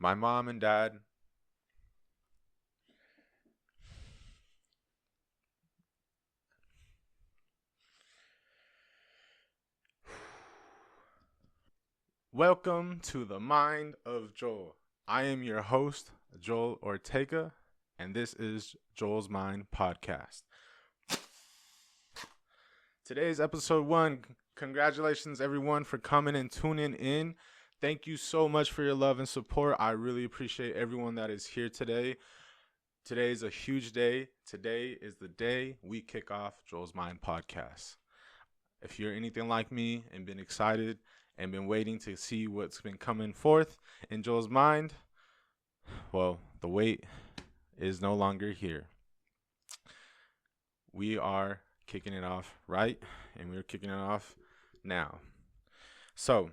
My mom and dad, welcome to the Mind of Joel. I am your host, Joel Ortega, and this is Joel's Mind Podcast. Today's episode one. Congratulations, everyone, for coming and tuning in. Thank you so much for your love and support. I really appreciate everyone that is here today. Today is a huge day. Today is the day we kick off Joel's Mind Podcast. If you're anything like me and been excited and been waiting to see what's been coming forth in Joel's mind, well, the wait is no longer here. We are kicking it off right, and we're kicking it off now. So,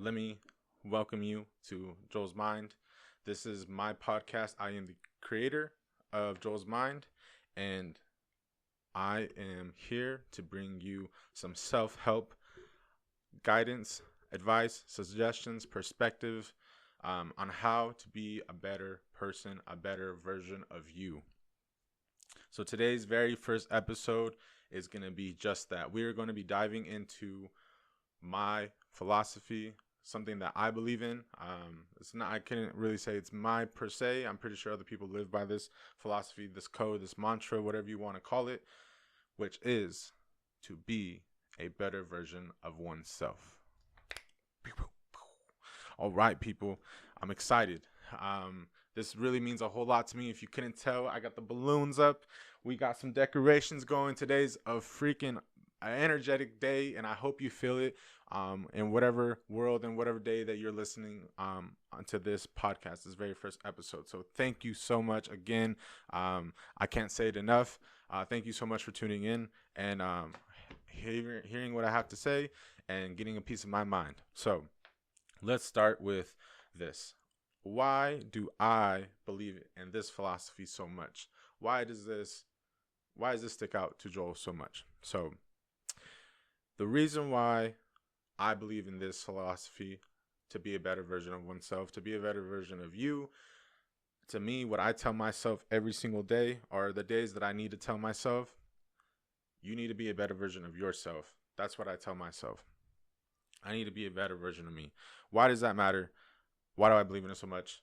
let me welcome you to Joel's Mind. This is my podcast. I am the creator of Joel's Mind, and I am here to bring you some self-help guidance, advice, suggestions, perspective on how to be a better person, a better version of you. So today's very first episode is going to be just that. We are going to be diving into my philosophy, something that I believe in. It's not. I couldn't really say it's my per se. I'm pretty sure other people live by this philosophy, this code, this mantra, whatever you want to call it, which is to be a better version of oneself. All right, people, I'm excited. This really means a whole lot to me. If you couldn't tell, I got the balloons up. We got some decorations going. Today's a freaking energetic day, and I hope you feel it in whatever world and whatever day that you're listening onto this podcast, this very first episode. So thank you so much again. I can't say it enough. Thank you so much for tuning in and hearing what I have to say and getting a piece of my mind. So let's start with this. Why do I believe in this philosophy so much? Why does this stick out to Joel so much? So the reason why I believe in this philosophy, to be a better version of oneself, to be a better version of you, to me, what I tell myself every single day are the days that I need to tell myself, you need to be a better version of yourself. That's what I tell myself. I need to be a better version of me. Why does that matter? Why do I believe in it so much?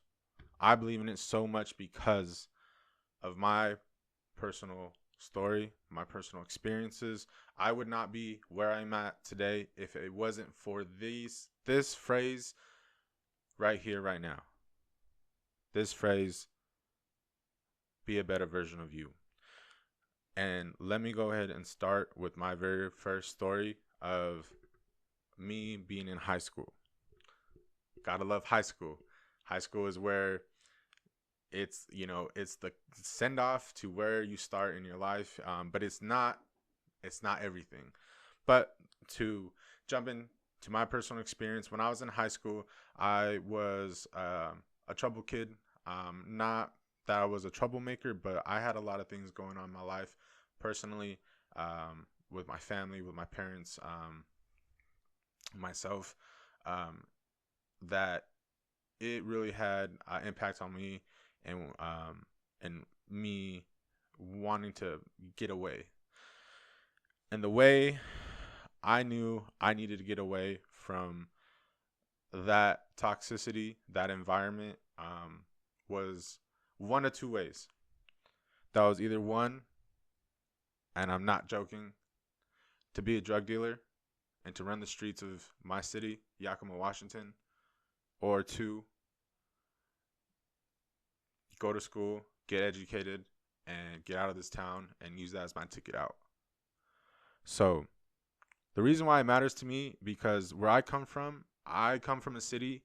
I believe in it so much because of my personal story, my personal experiences. I would not be where I'm at today if it wasn't for this phrase right here, right now. This phrase, be a better version of you. And let me go ahead and start with my very first story of me being in high school. Gotta love high school. High school is where it's the send off to where you start in your life, but it's not everything. But to jump into my personal experience, when I was in high school, I was a trouble kid. Not that I was a troublemaker, but I had a lot of things going on in my life personally, with my family, with my parents, myself, that it really had an impact on me, and me wanting to get away. And the way I knew I needed to get away from that toxicity, that environment, was one of two ways. That was either one, and I'm not joking, to be a drug dealer and to run the streets of my city, Yakima, Washington, or two, go to school, get educated, and get out of this town and use that as my ticket out. So the reason why it matters to me, because where I come from a city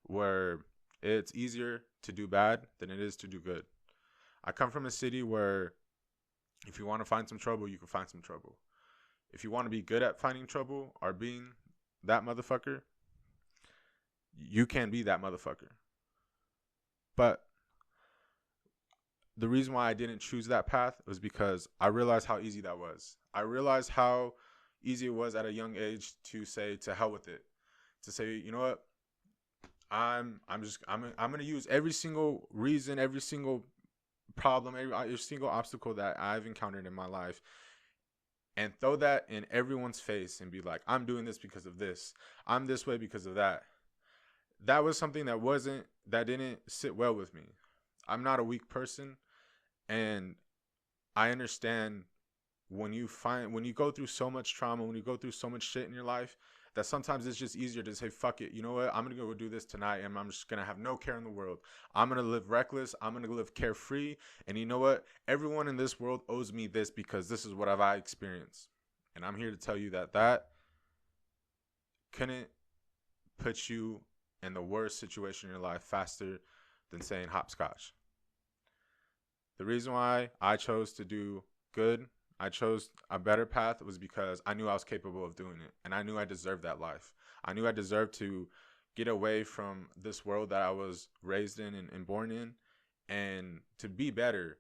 where it's easier to do bad than it is to do good. I come from a city where if you want to find some trouble, you can find some trouble. If you want to be good at finding trouble or being that motherfucker, you can be that motherfucker. But the reason why I didn't choose that path was because I realized how easy that was. I realized how easy it was at a young age to say, to hell with it. To say, you know what? I'm gonna use every single reason, every single problem, every single obstacle that I've encountered in my life, and throw that in everyone's face and be like, I'm doing this because of this. I'm this way because of that. That was something that didn't sit well with me. I'm not a weak person, and I understand when you go through so much trauma, when you go through so much shit in your life, that sometimes it's just easier to say, fuck it, you know what, I'm gonna go do this tonight, and I'm just gonna have no care in the world. I'm gonna live reckless, I'm gonna live carefree, and you know what, everyone in this world owes me this because this is what I experienced. And I'm here to tell you that couldn't put you in the worst situation in your life faster than saying hopscotch. The reason why I chose to do good, I chose a better path, was because I knew I was capable of doing it. And I knew I deserved that life. I knew I deserved to get away from this world that I was raised in and born in, and to be better.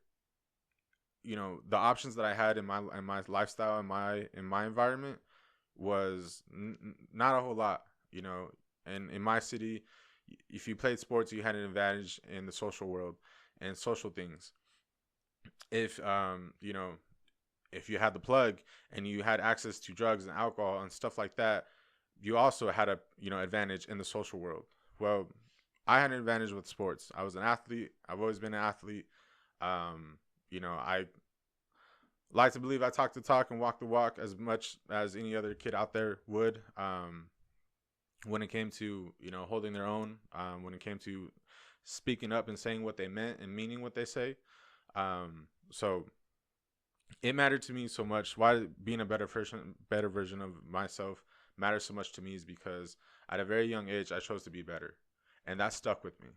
You know, the options that I had in my lifestyle, in my environment, was not a whole lot. You know, and in my city, if you played sports, you had an advantage in the social world and social things. If you know, if you had the plug and you had access to drugs and alcohol and stuff like that, you also had a, you know, advantage in the social world. Well, I had an advantage with sports. I was an athlete. I've always been an athlete. You know, I like to believe I talk the talk and walk the walk as much as any other kid out there would. When it came to, you know, holding their own, when it came to speaking up and saying what they meant and meaning what they say. So it mattered to me so much. Why being a better version of myself matters so much to me is because at a very young age I chose to be better, and that stuck with me.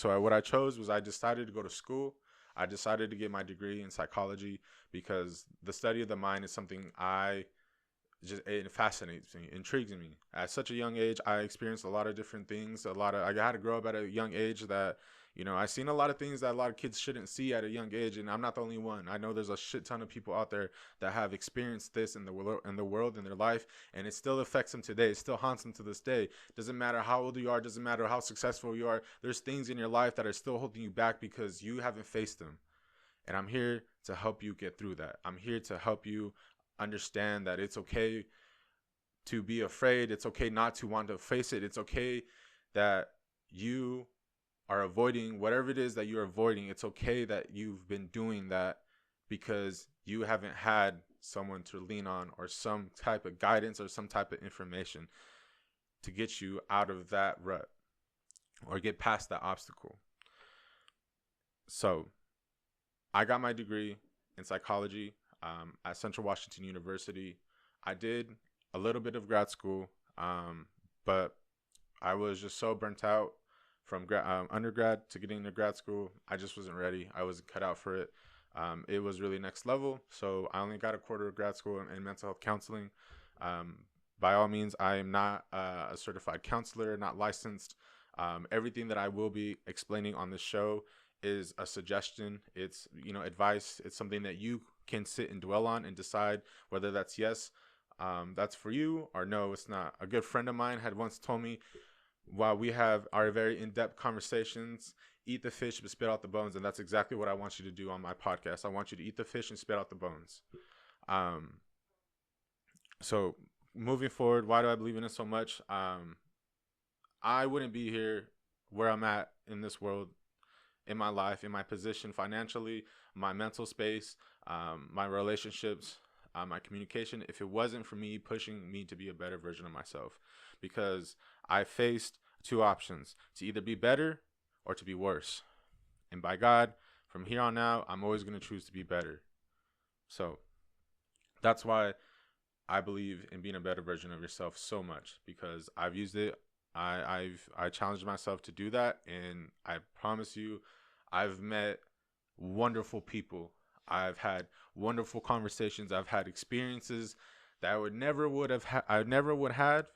What I chose was, I decided to go to school. I decided to get my degree in psychology because the study of the mind is something it fascinates me, intrigues me. At such a young age, I experienced a lot of different things. I had to grow up at a young age that, you know, I've seen a lot of things that a lot of kids shouldn't see at a young age, and I'm not the only one. I know there's a shit ton of people out there that have experienced this in the world, in their life, and it still affects them today. It still haunts them to this day. Doesn't matter how old you are, doesn't matter how successful you are. There's things in your life that are still holding you back because you haven't faced them. And I'm here to help you get through that. I'm here to help you understand that it's okay to be afraid. It's okay not to want to face it. It's okay that you are avoiding whatever it is that you're avoiding. It's okay that you've been doing that because you haven't had someone to lean on, or some type of guidance, or some type of information to get you out of that rut or get past that obstacle. So I got my degree in psychology at Central Washington University. I did a little bit of grad school, but I was just so burnt out from undergrad to getting into grad school. I just wasn't ready. I wasn't cut out for it. It was really next level. So I only got a quarter of grad school in mental health counseling. By all means, I am not a certified counselor, not licensed. Everything that I will be explaining on this show is a suggestion. It's, you know, advice. It's something that you can sit and dwell on and decide whether that's yes, that's for you, or no, it's not. A good friend of mine had once told me, while we have our very in-depth conversations, eat the fish but spit out the bones. And that's exactly what I want you to do on my podcast. I want you to eat the fish and spit out the bones. So moving forward, why do I believe in it so much? I wouldn't be here where I'm at in this world, in my life, in my position financially, my mental space, my relationships, my communication, if it wasn't for me pushing me to be a better version of myself. Because I faced two options: to either be better or to be worse. And by God, from here on out, I'm always going to choose to be better. So that's why I believe in being a better version of yourself so much, because I've used it. I challenged myself to do that, and I promise you, I've met wonderful people. I've had wonderful conversations. I've had experiences that I never would have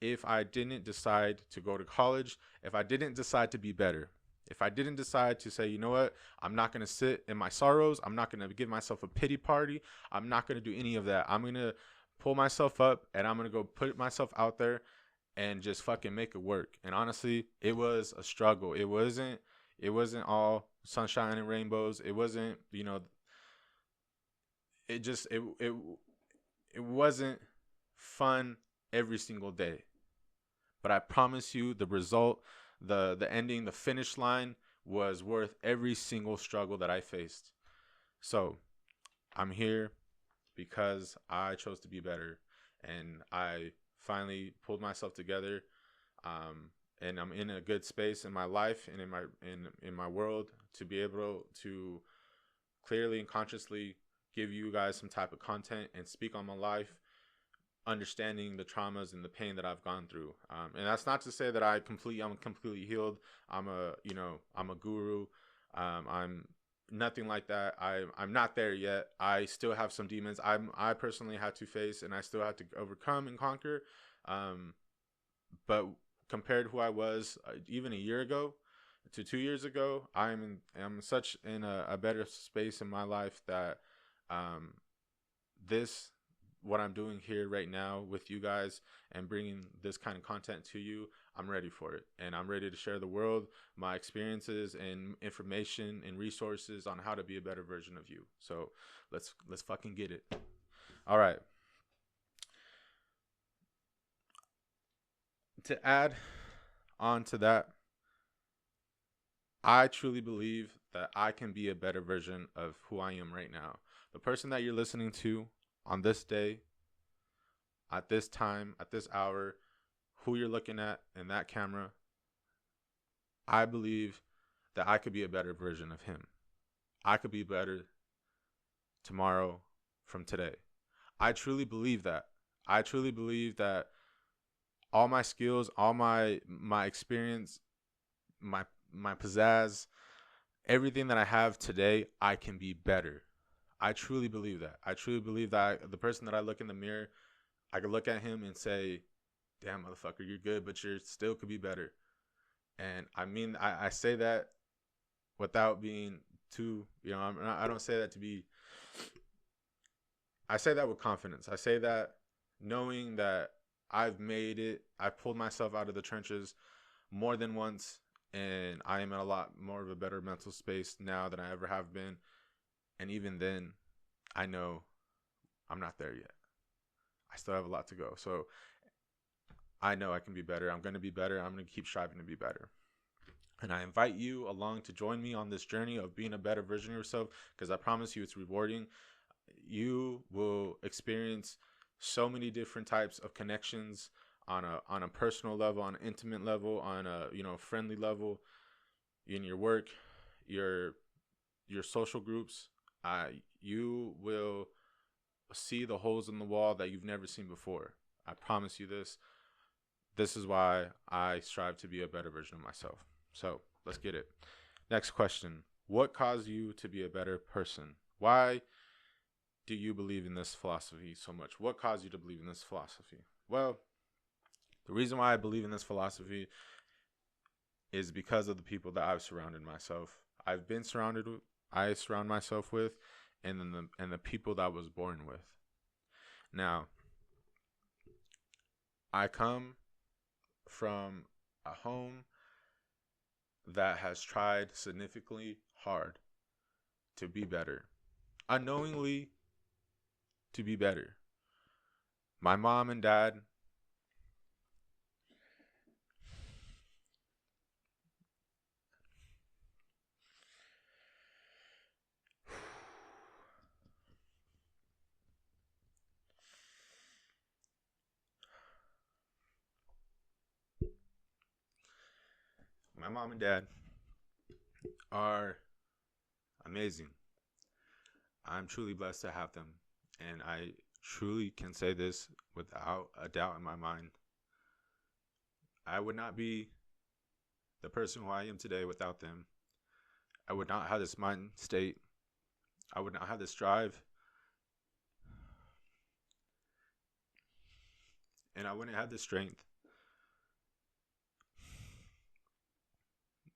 if I didn't decide to go to college, if I didn't decide to be better. If I didn't decide to say, you know what, I'm not going to sit in my sorrows. I'm not going to give myself a pity party. I'm not going to do any of that. I'm going to pull myself up, and I'm going to go put myself out there and just fucking make it work. And honestly, it was a struggle. It wasn't all sunshine and rainbows. It wasn't, it just it wasn't fun every single day. But I promise you the result, the ending, the finish line was worth every single struggle that I faced. So, I'm here because I chose to be better, and I finally pulled myself together, and I'm in a good space in my life and in my world to be able to clearly and consciously give you guys some type of content and speak on my life, understanding the traumas and the pain that I've gone through. And that's not to say that I'm completely healed. I'm a guru. I'm nothing like that. I'm not there yet. I still have some demons. I personally had to face, and I still have to overcome and conquer. But compared to who I was even a year ago to 2 years ago, I'm such in a better space in my life that um, this what I'm doing here right now with you guys and bringing this kind of content to you, I'm ready for it. And I'm ready to share the world my experiences and information and resources on how to be a better version of you. So let's fucking get it. All right. To add on to that, I truly believe that I can be a better version of who I am right now. The person that you're listening to on this day, at this time, at this hour, who you're looking at in that camera, I believe that I could be a better version of him. I could be better tomorrow from today. I truly believe that. I truly believe that all my skills, all my experience, my pizzazz, everything that I have today, I can be better. I truly believe that. I truly believe that the person that I look in the mirror, I could look at him and say, damn, motherfucker, you're good, but you still could be better. And I mean, I say that without being too, I don't say that to be, I say that with confidence. I say that knowing that I've made it, I've pulled myself out of the trenches more than once, and I am in a lot more of a better mental space now than I ever have been. And even then, I know I'm not there yet. I still have a lot to go. So I know I can be better. I'm going to be better. I'm going to keep striving to be better. And I invite you along to join me on this journey of being a better version of yourself, because I promise you it's rewarding. You will experience so many different types of connections on a personal level, on an intimate level, on a friendly level, in your work, your social groups. You will see the holes in the wall that you've never seen before. I promise you this. This is why I strive to be a better version of myself. So let's get it. Next question. What caused you to be a better person? Why do you believe in this philosophy so much? What caused you to believe in this philosophy? Well, the reason why I believe in this philosophy is because of the people that I've surrounded myself. I surround myself with, and then the people that I was born with. Now, I come from a home that has tried significantly hard to be better, unknowingly to be better. My mom and dad, my mom and dad are amazing. I'm truly blessed to have them, and I truly can say this without a doubt in my mind. I would not be the person who I am today without them. I would not have this mind state. I would not have this drive. And I wouldn't have the strength.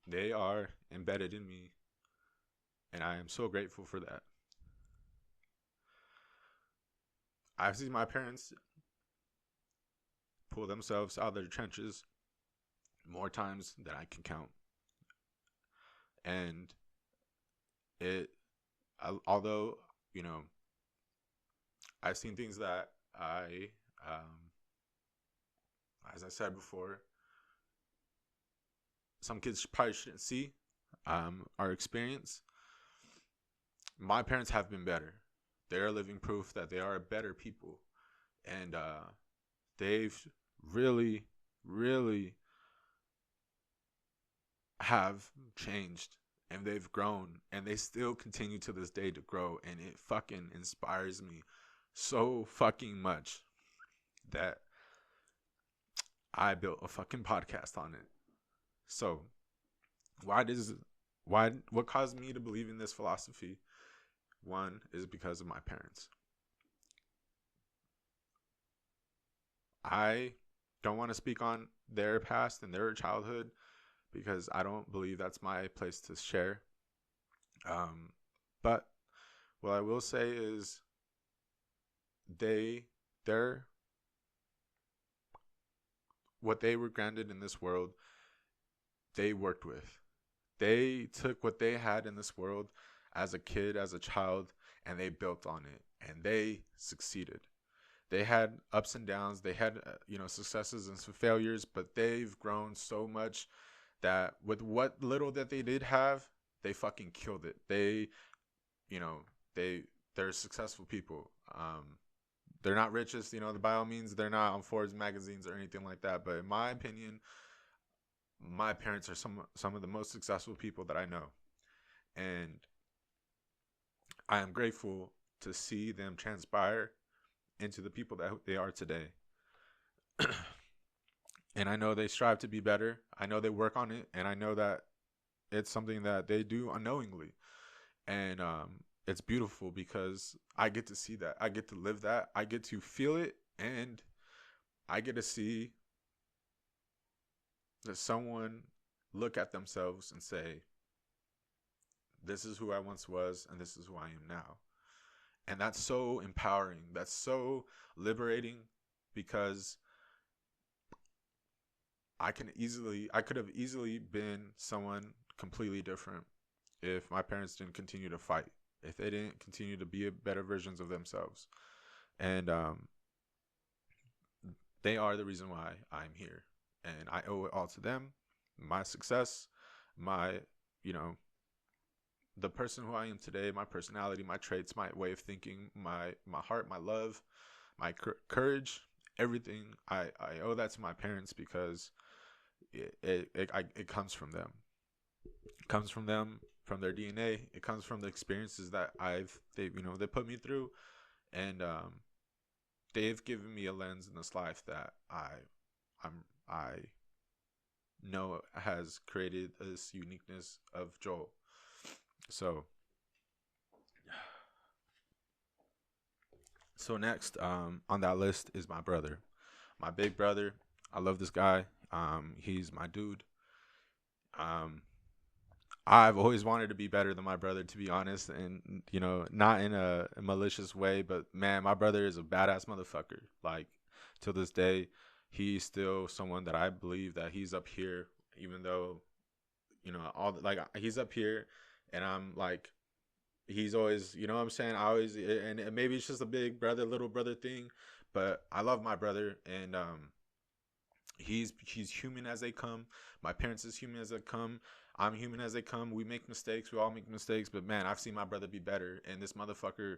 They are embedded in me, and I am so grateful for that. I've seen my parents pull themselves out of their trenches more times than I can count. And although, you know, I've seen things that as I said before, some kids probably shouldn't see, our experience. My parents have been better. They're living proof that they are better people. And they've really, really have changed, and they've grown, and they still continue to this day to grow. And it fucking inspires me so fucking much that I built a fucking podcast on it. So what caused me to believe in this philosophy? One is because of my parents. I don't want to speak on their past and their childhood because I don't believe that's my place to share. But what I will say is they're what they were granted in this world, they worked with. They took what they had in this world as a kid, as a child, and they built on it, and they succeeded. They had ups and downs. They had, successes and some failures, but they've grown so much that with what little that they did have, they fucking killed it. They're successful people. They're not richest, by all means, they're not on Forbes magazines or anything like that. But in my opinion, my parents are some of the most successful people that I know. And I am grateful to see them transpire into the people that they are today. And I know they strive to be better. I know they work on it. And I know that it's something that they do unknowingly. And it's beautiful because I get to see that. I get to live that. I get to feel it. And I get to see that someone look at themselves and say, this is who I once was and this is who I am now. And that's so empowering. That's so liberating because I could have easily been someone completely different if my parents didn't continue to fight, if they didn't continue to be better versions of themselves. And they are the reason why I'm here. And I owe it all to them, my success, my, the person who I am today, my personality, my traits, my way of thinking, my heart, my love, my courage, everything. I owe that to my parents because it comes from them. It comes from them, from their DNA. It comes from the experiences that they put me through, and they've given me a lens in this life that I know has created this uniqueness of Joel. So next on that list is my brother, my big brother. I love this guy. He's my dude. I've always wanted to be better than my brother, to be honest, and not in a malicious way, but man, my brother is a badass motherfucker. Like, till this day, he's still someone that I believe that he's up here, even though he's up here, and I'm like, he's always, what I'm saying, I always, and maybe it's just a big brother, little brother thing, but I love my brother, and he's human as they come. My parents is human as they come. I'm human as they come. We make mistakes. We all make mistakes. But man, I've seen my brother be better, and this motherfucker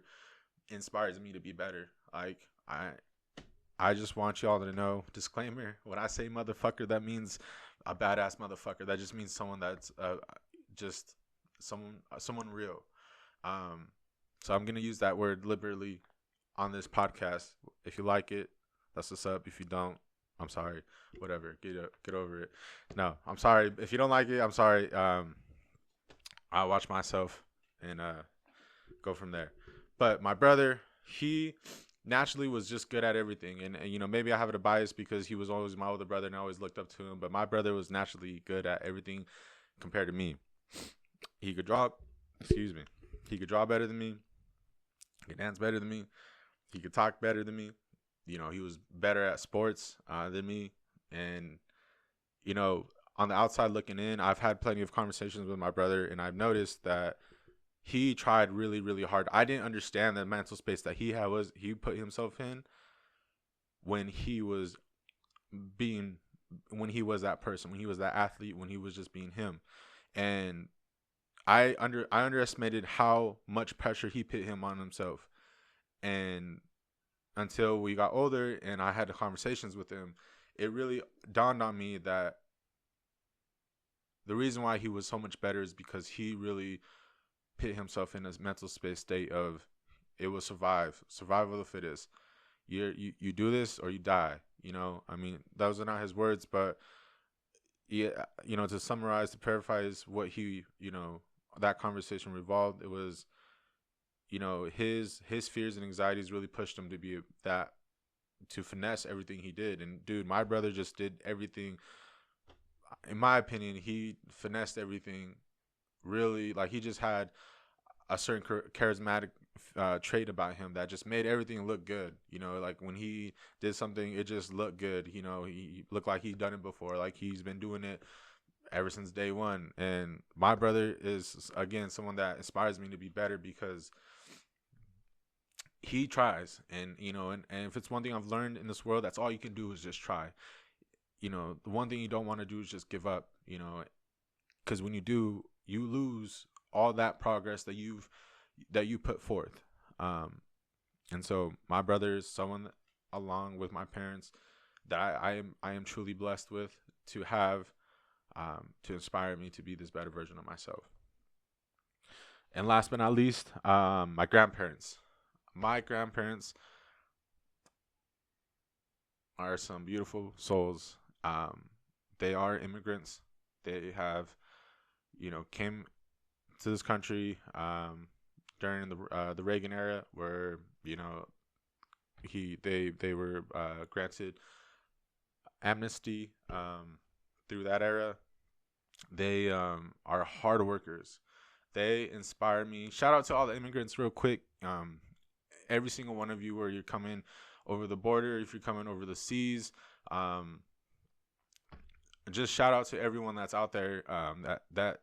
inspires me to be better. Like, I just want y'all to know, disclaimer, when I say motherfucker, that means a badass motherfucker. That just means someone that's just someone real. So I'm gonna use that word liberally on this podcast. If you like it, that's what's up. If you don't, I'm sorry. Whatever. Get over it. No, I'm sorry. If you don't like it, I'm sorry. I'll watch myself and go from there. But my brother, he naturally was just good at everything. And maybe I have a bias because he was always my older brother and I always looked up to him. But my brother was naturally good at everything compared to me. He could draw. Excuse me. He could draw better than me. He could dance better than me. He could talk better than me. he was better at sports than me. And, you know, on the outside looking in, I've had plenty of conversations with my brother, and I've noticed that he tried really, really hard. I didn't understand the mental space that he put himself in when he was being when he was that person, when he was that athlete, when he was just being him. And I underestimated how much pressure he put him on himself. And until we got older and I had the conversations with him, it really dawned on me that the reason why he was so much better is because he really put himself in a mental space state of, it was survival of the fittest. You do this or you die. I mean, those are not his words, but yeah, to summarize, to paraphrase what that conversation revolved, it was, his fears and anxieties really pushed him to be that, to finesse everything he did. And dude, my brother just did everything. In my opinion, he finessed everything really. Like, he just had a certain charismatic trait about him that just made everything look good. Like when he did something, it just looked good. He looked like he'd done it before, like he's been doing it ever since day one. And my brother is, again, someone that inspires me to be better because he tries. And if it's one thing I've learned in this world, that's all you can do is just try. The one thing you don't want to do is just give up, because when you do, you lose all that progress that you put forth. And so my brother is someone, along with my parents, that I am truly blessed with, to have, to inspire me to be this better version of myself. And last but not least, my grandparents. My grandparents are some beautiful souls. They are immigrants. They have, came to this country during the Reagan era, where they were granted amnesty through that era. They are hard workers. They inspire me. Shout out to all the immigrants real quick. Every single one of you, where you're coming over the border, if you're coming over the seas, just shout out to everyone that's out there, that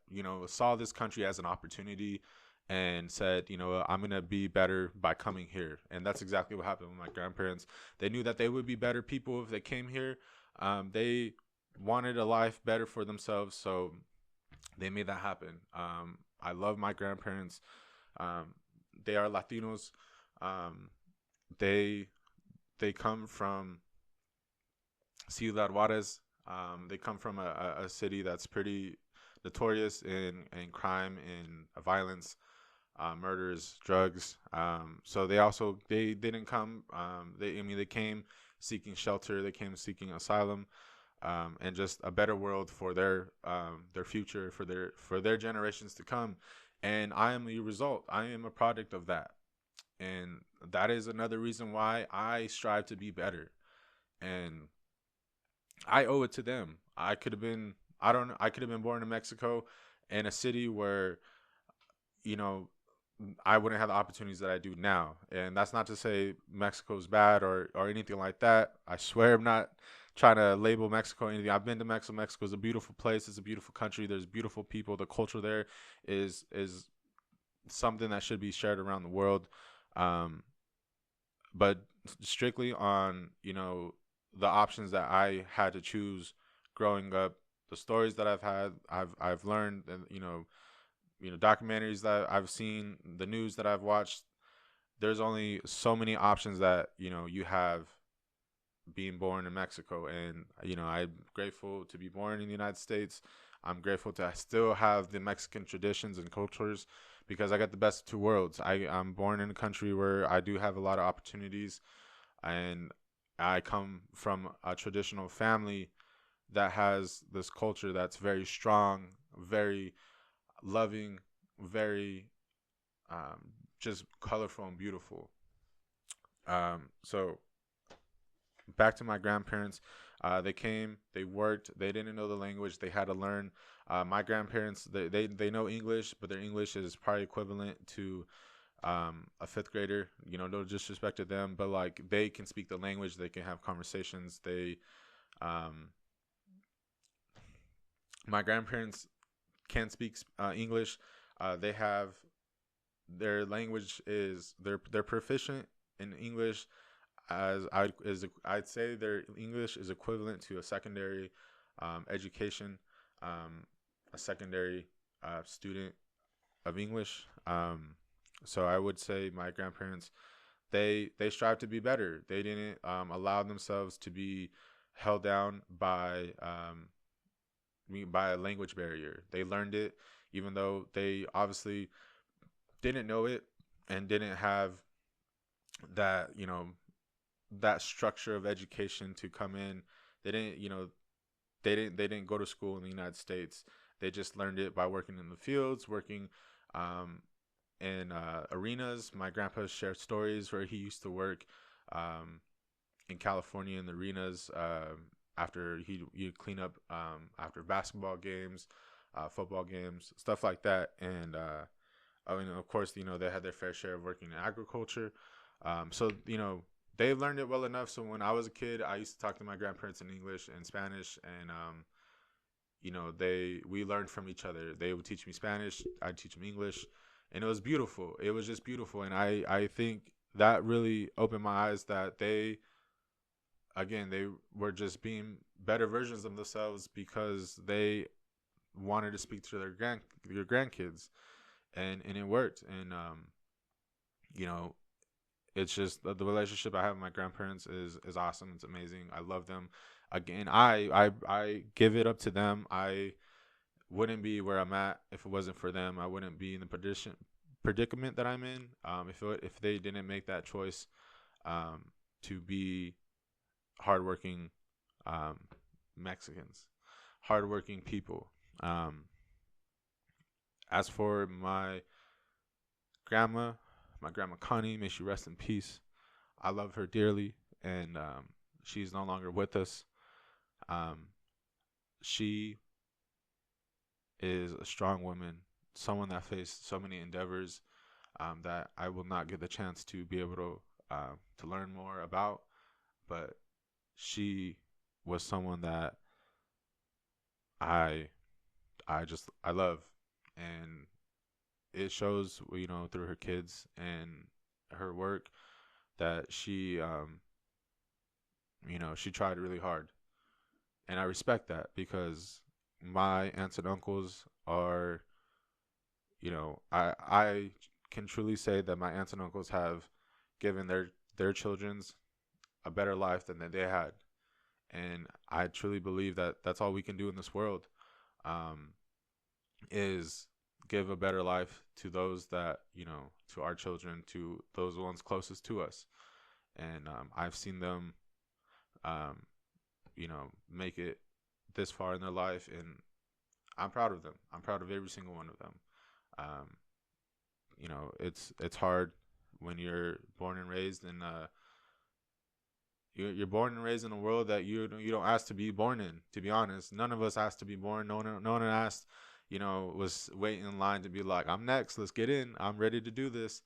saw this country as an opportunity and said, I'm gonna be better by coming here. And that's exactly what happened with my grandparents. They knew that they would be better people if they came here. They wanted a life better for themselves, so they made that happen. I love my grandparents. They are Latinos. They come from Ciudad Juarez. They come from a city that's pretty notorious in crime and violence, murders, drugs. So they didn't come. They came seeking shelter. They came seeking asylum, and just a better world for their future, for their generations to come. And I am the result. I am a product of that. And that is another reason why I strive to be better. And I owe it to them. I could have been born in Mexico, in a city where, I wouldn't have the opportunities that I do now. And that's not to say Mexico's bad or anything like that. I swear I'm not trying to label Mexico anything. I've been to Mexico. Mexico is a beautiful place. It's a beautiful country. There's beautiful people. The culture there is something that should be shared around the world. But strictly on, the options that I had to choose growing up, the stories that I've had, I've learned, and documentaries that I've seen, the news that I've watched. There's only so many options that you have being born in Mexico. And I'm grateful to be born in the United States. I'm grateful to still have the Mexican traditions and cultures, because I got the best of two worlds. I'm born in a country where I do have a lot of opportunities, and I come from a traditional family that has this culture that's very strong, very loving, very just colorful and beautiful. So back to my grandparents. They came, they worked, they didn't know the language, they had to learn. My grandparents, they know English, but their English is probably equivalent to a fifth grader. You know, no disrespect to them, but like they can speak the language, they can have conversations. Um, my grandparents can speak English. They have their language is they're proficient in English I'd say their English is equivalent to a secondary education, um, a secondary student of English. So I would say my grandparents they strive to be better. They didn't allow themselves to be held down by a language barrier. They learned it, even though they obviously didn't know it and didn't have that that structure of education to come in. They didn't they didn't go to school in the United States. They just learned it by working in the fields, working um, in arenas. My grandpa shared stories where he used to work um, in California in the arenas after he'd clean up after basketball games, football games, stuff like that. And I mean, of course, they had their fair share of working in agriculture. So they learned it well enough. So when I was a kid, I used to talk to my grandparents in English and Spanish, and we learned from each other. They would teach me Spanish, I'd teach them English, and it was beautiful. It was just beautiful, and I think that really opened my eyes that they were just being better versions of themselves because they wanted to speak to their grandkids, and it worked. And you know it's just the relationship I have with my grandparents is awesome. It's amazing. I love them. Again, I give it up to them. I wouldn't be where I'm at if it wasn't for them. I wouldn't be in the predicament that I'm in. If they didn't make that choice um, to be hardworking um, Mexicans, hardworking people. Um, as for grandma, my grandma Connie, may she rest in peace. I love her dearly, and she's no longer with us. Um, she is a strong woman, someone that faced so many endeavors that I will not get the chance to be able to learn more about. But she was someone that I I love, and it shows through her kids and her work that she tried really hard, and I respect that because my aunts and uncles are, I can truly say that my aunts and uncles have given their children's a better life than they had, and I truly believe that that's all we can do in this world, um, is give a better life to those that to our children, to those ones closest to us, and I've seen them, um, make it this far in their life, and I'm proud of them. I'm proud of every single one of them. Um, it's hard when you're born and raised in you're born and raised in a world that you don't ask to be born in. To be honest, none of us asked to be born. No one asked. Was waiting in line to be like, I'm next. Let's get in. I'm ready to do this.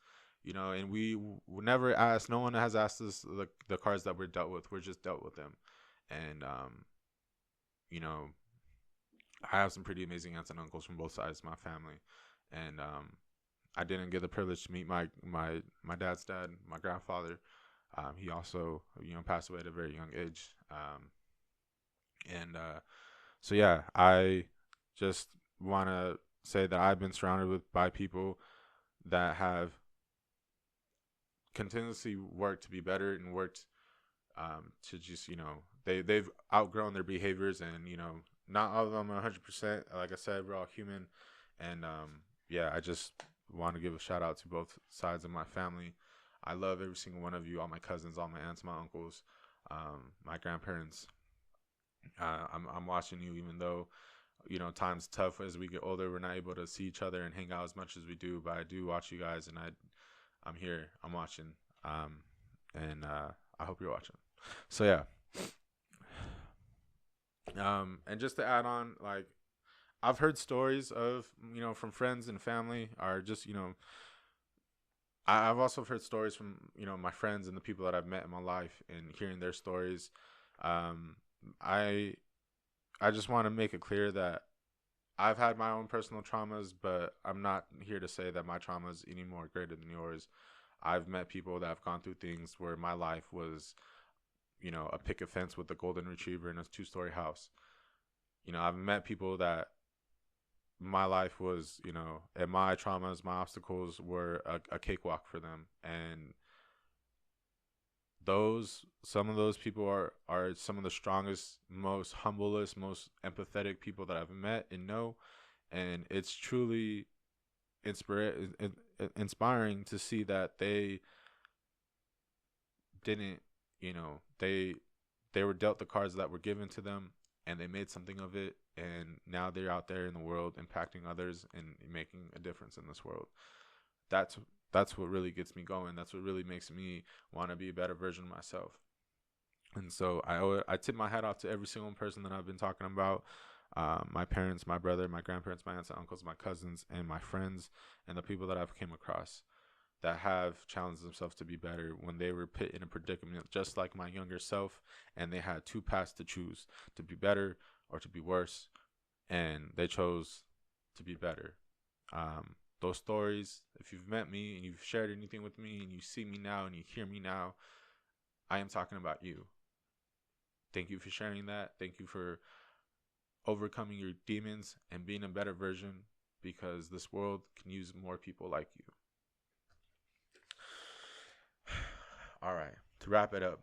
And we never asked. No one has asked us the cards that we're dealt with. We're just dealt with them, and you know, I have some pretty amazing aunts and uncles from both sides of my family, and I didn't get the privilege to meet my dad's dad, my grandfather. He also passed away at a very young age, and so yeah, I just want to say that I've been surrounded by people that have continuously worked to be better and worked to just they've outgrown their behaviors, and not all of them are 100%. Like I said, we're all human, and yeah, I just want to give a shout out to both sides of my family. I love every single one of you, all my cousins, all my aunts, my uncles, my grandparents. I'm watching you, even though times tough as we get older. We're not able to see each other and hang out as much as we do, but I do watch you guys, and I'm here. I'm watching, and I hope you're watching. So yeah, and just to add on, like I've heard stories of from friends and family, or just I've also heard stories from, my friends and the people that I've met in my life, and hearing their stories. Um, I I just want to make it clear that I've had my own personal traumas, but I'm not here to say that my trauma is any more greater than yours. I've met people that have gone through things where my life was, a picket fence with a golden retriever in a 2-story house. I've met people that my life was, and my traumas, my obstacles were a cakewalk for them. And some of those people are some of the strongest, most humblest, most empathetic people that I've met and know. And it's truly inspiring to see that they didn't, they were dealt the cards that were given to them, and they made something of it, and now they're out there in the world impacting others and making a difference in this world. That's that's what really gets me going. That's what really makes me want to be a better version of myself. And so I tip my hat off to every single person that I've been talking about. My parents, my brother, my grandparents, my aunts and uncles, my cousins, and my friends, and the people that I've came across that have challenged themselves to be better when they were put in a predicament just like my younger self, and they had two paths to choose: to be better or to be worse, and they chose to be better. Those stories, if you've met me and you've shared anything with me and you see me now and you hear me now, I am talking about you. Thank you for sharing that. Thank you for overcoming your demons and being a better version, because this world can use more people like you. All right, to wrap it up,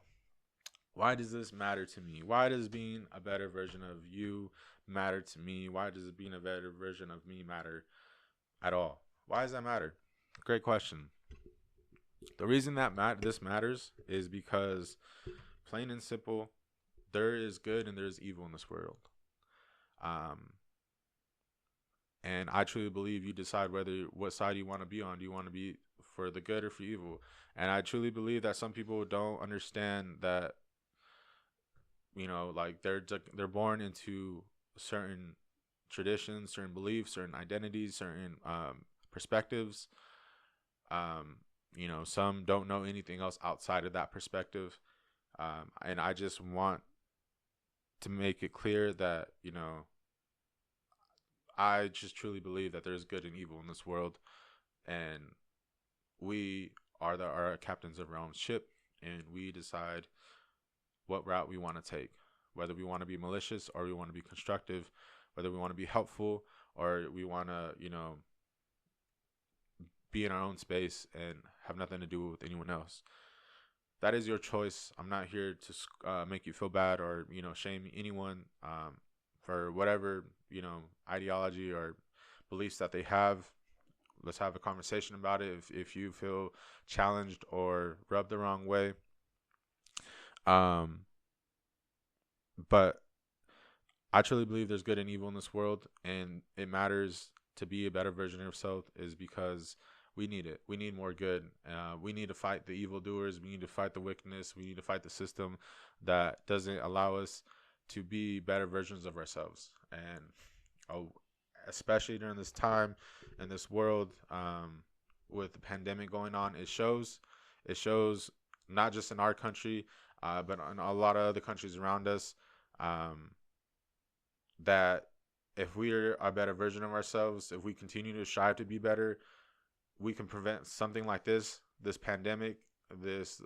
why does this matter to me? Why does being a better version of you matter to me? Why does being a better version of me matter at all? Why does that matter? Great question. The reason that this matters is because, plain and simple, there is good and there is evil in this world. Um, and I truly believe you decide what side you want to be on. Do you want to be for the good or for evil? And I truly believe that some people don't understand that, like they're born into certain traditions, certain beliefs, certain identities, certain perspectives. Some don't know anything else outside of that perspective. And I just want to make it clear that, I just truly believe that there's good and evil in this world, and we are captains of our own ship, and we decide what route we want to take, whether we want to be malicious or we want to be constructive, whether we want to be helpful or we want to, be in our own space and have nothing to do with anyone else. That is your choice. I'm not here to make you feel bad or, shame anyone for whatever, ideology or beliefs that they have. Let's have a conversation about it. If you feel challenged or rubbed the wrong way. But I truly believe there's good and evil in this world, and it matters to be a better version of yourself is because we need it. We need more good. We need to fight the evildoers. We need to fight the wickedness. We need to fight the system that doesn't allow us to be better versions of ourselves. And especially during this time in this world, with the pandemic going on, it shows. It shows not just in our country, but in a lot of other countries around us. That if we're a better version of ourselves, if we continue to strive to be better, we can prevent something like this pandemic, this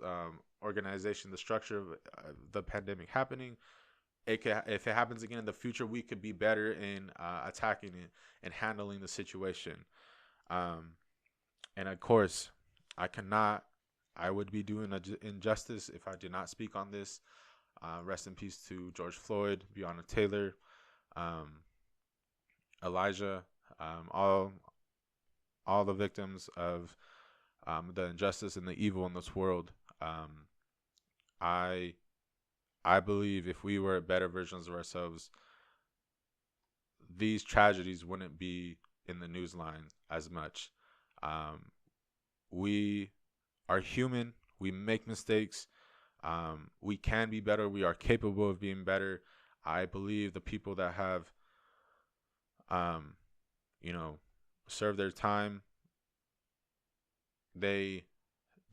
organization, the structure of the pandemic happening. If it happens again in the future, we could be better in attacking it and handling the situation. And of course, I would be doing an injustice if I did not speak on this. Rest in peace to George Floyd, Breonna Taylor, Elijah, all the victims of the injustice and the evil in this world. I believe if we were better versions of ourselves, these tragedies wouldn't be in the news line as much. We are human. We make mistakes. We can be better. We are capable of being better. I believe the people that have, served their time, they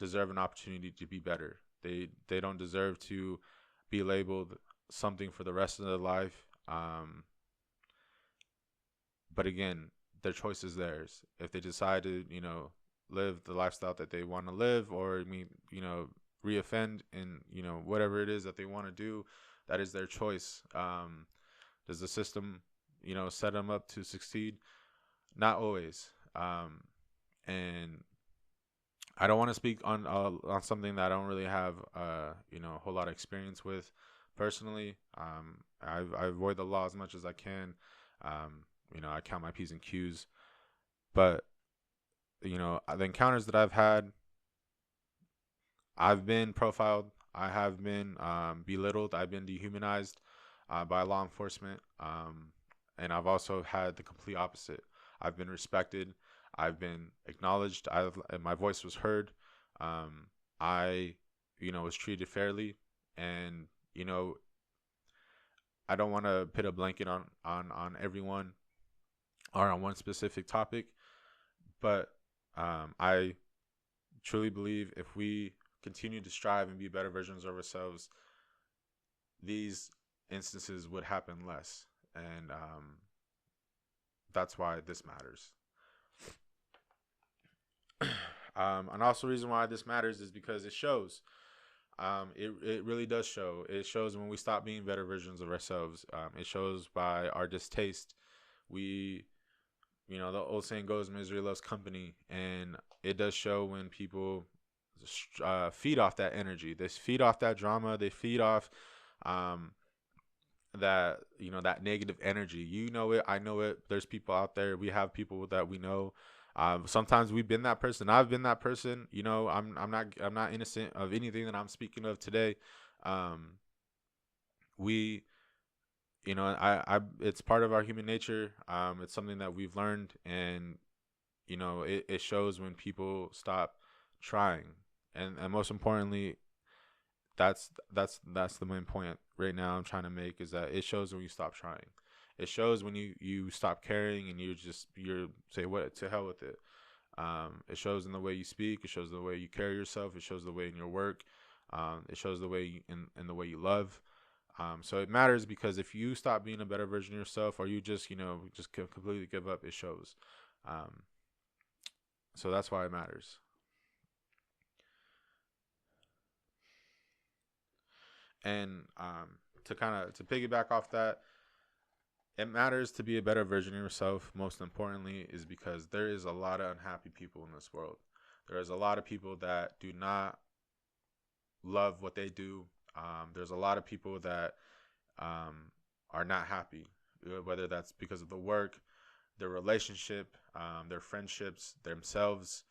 deserve an opportunity to be better. They don't deserve to be labeled something for the rest of their life. But again, their choice is theirs. If they decide to, live the lifestyle that they want to live, or reoffend in, whatever it is that they want to do, that is their choice. Does the system, set them up to succeed? Not always. And I don't want to speak on something that I don't really have, a whole lot of experience with personally. I avoid the law as much as I can. I count my P's and Q's, but the encounters that I've had, I've been profiled. I have been belittled. I've been dehumanized by law enforcement, and I've also had the complete opposite. I've been respected. I've been acknowledged. My voice was heard. I was treated fairly, and I don't want to put a blanket on everyone or on one specific topic, but I truly believe if we continue to strive and be better versions of ourselves, these instances would happen less, and that's why this matters. And also, the reason why this matters is because it shows. It really does show. It shows when we stop being better versions of ourselves. It shows by our distaste. We, the old saying goes, misery loves company. And it does show when people feed off that energy. They feed off that drama. They feed off that, that negative energy. You know it. I know it. There's people out there. We have people that we know. Sometimes we've been that person. I've been that person. I'm not innocent of anything that I'm speaking of today. We, it's part of our human nature. It's something that we've learned, and it shows when people stop trying, and most importantly, that's the main point right now I'm trying to make, is that it shows when you stop trying. It shows when you stop caring and you're say, what, to hell with it. It shows in the way you speak. It shows the way you carry yourself. It shows the way in your work. It shows the way in the way you love. So it matters, because if you stop being a better version of yourself, or you just completely give up, it shows. So that's why it matters. And to piggyback off that, it matters to be a better version of yourself. Most importantly, is because there is a lot of unhappy people in this world. There is a lot of people that do not love what they do. There's a lot of people that are not happy, whether that's because of the work, their relationship, their friendships, themselves.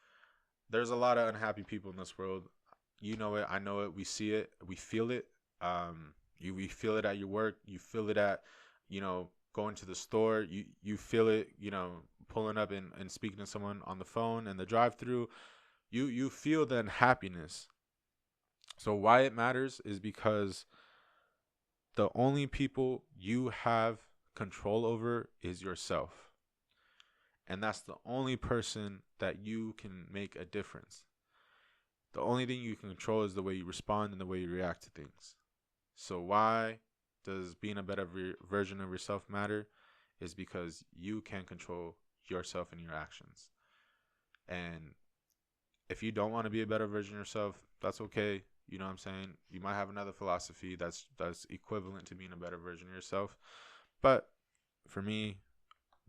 There's a lot of unhappy people in this world. You know it. I know it. We see it. We feel it. We feel it at your work. You feel it at, going to the store. You feel it, pulling up and speaking to someone on the phone and the drive-through. You feel the unhappiness. So why it matters is because the only people you have control over is yourself. And that's the only person that you can make a difference. The only thing you can control is the way you respond and the way you react to things. So why does being a better version of yourself matter? Is because you can control yourself and your actions. And if you don't want to be a better version of yourself, that's okay. You know what I'm saying? You might have another philosophy that's equivalent to being a better version of yourself. But for me,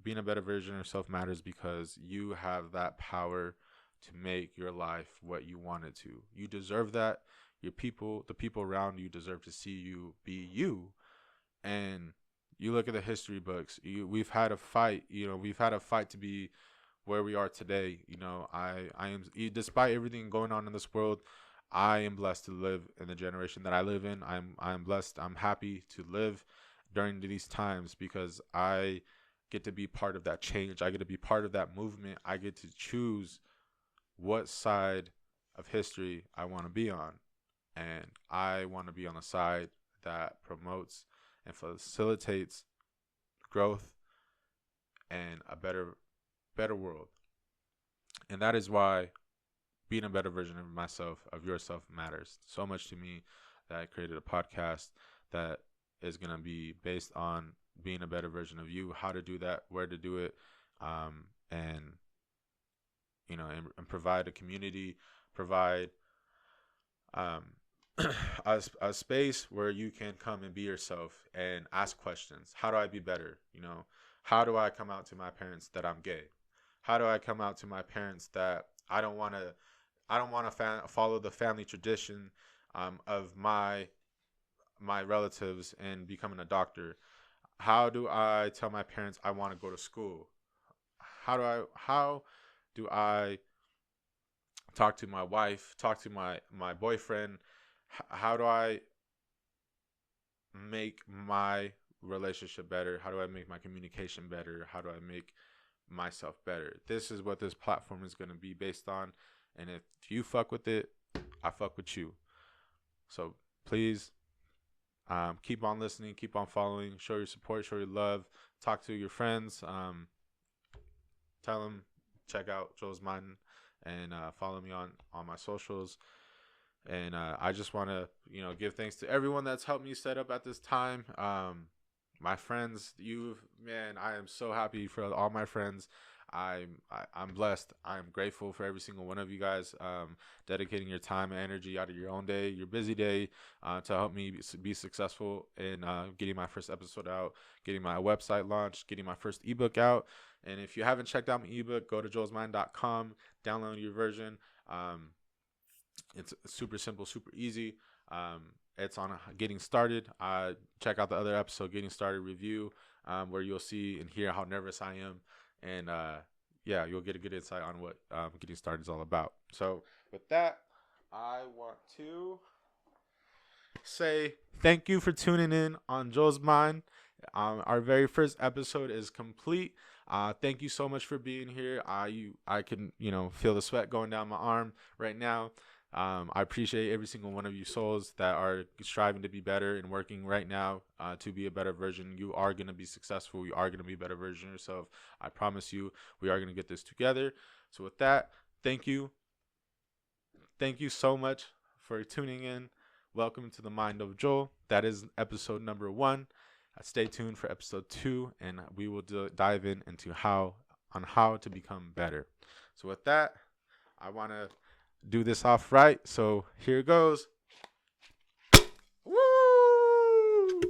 being a better version of yourself matters because you have that power to make your life what you want it to. You deserve that. The people around you deserve to see you be you. And you look at the history books. We've had a fight. We've had a fight to be where we are today. I am, despite everything going on in this world, I am blessed to live in the generation that I live in. I'm blessed. I'm happy to live during these times because I get to be part of that change. I get to be part of that movement. I get to choose what side of history I want to be on. And I want to be on the side that promotes and facilitates growth and a better world. And that is why being a better version of myself, of yourself, matters so much to me that I created a podcast that is going to be based on being a better version of you, how to do that, where to do it, and and provide a community, provide um, a space where you can come and be yourself and ask questions. How do I be better? How do I come out to my parents that I'm gay? How do I come out to my parents that I don't want to follow the family tradition of my relatives and becoming a doctor? How do I tell my parents I want to go to school? How do I talk to my wife, talk to my boyfriend? How do I make my relationship better? How do I make my communication better? How do I make myself better? This is what this platform is going to be based on. And if you fuck with it, I fuck with you. So please keep on listening, keep on following, show your support, show your love, talk to your friends, tell them, check out Joel's Mind, and follow me on my socials. And I just want to, give thanks to everyone that's helped me set up at this time. My friends, I am so happy for all my friends. I'm blessed. I'm grateful for every single one of you guys dedicating your time and energy out of your own day, your busy day, to help me be successful in getting my first episode out, getting my website launched, getting my first ebook out. And if you haven't checked out my ebook, go to joelsmind.com, download your version. It's super simple, super easy. It's on Getting Started. Check out the other episode, Getting Started Review, where you'll see and hear how nervous I am. And you'll get a good insight on what Getting Started is all about. So with that, I want to say thank you for tuning in on Joel's Mind. Our very first episode is complete. Thank you so much for being here. I can feel the sweat going down my arm right now. I appreciate every single one of you souls that are striving to be better and working right now to be a better version. You are going to be successful. You are going to be a better version of yourself. I promise you, we are going to get this together. So with that, thank you. Thank you so much for tuning in. Welcome to the Mind of Joel. That is episode number 1. Stay tuned for episode 2, and we will dive into how to become better. So with that, I want to do this off right. So here it goes. Woo!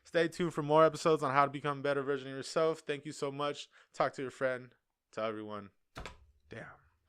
Stay tuned for more episodes on how to become a better version of yourself. Thank you so much. Talk to your friend. Tell everyone. Damn.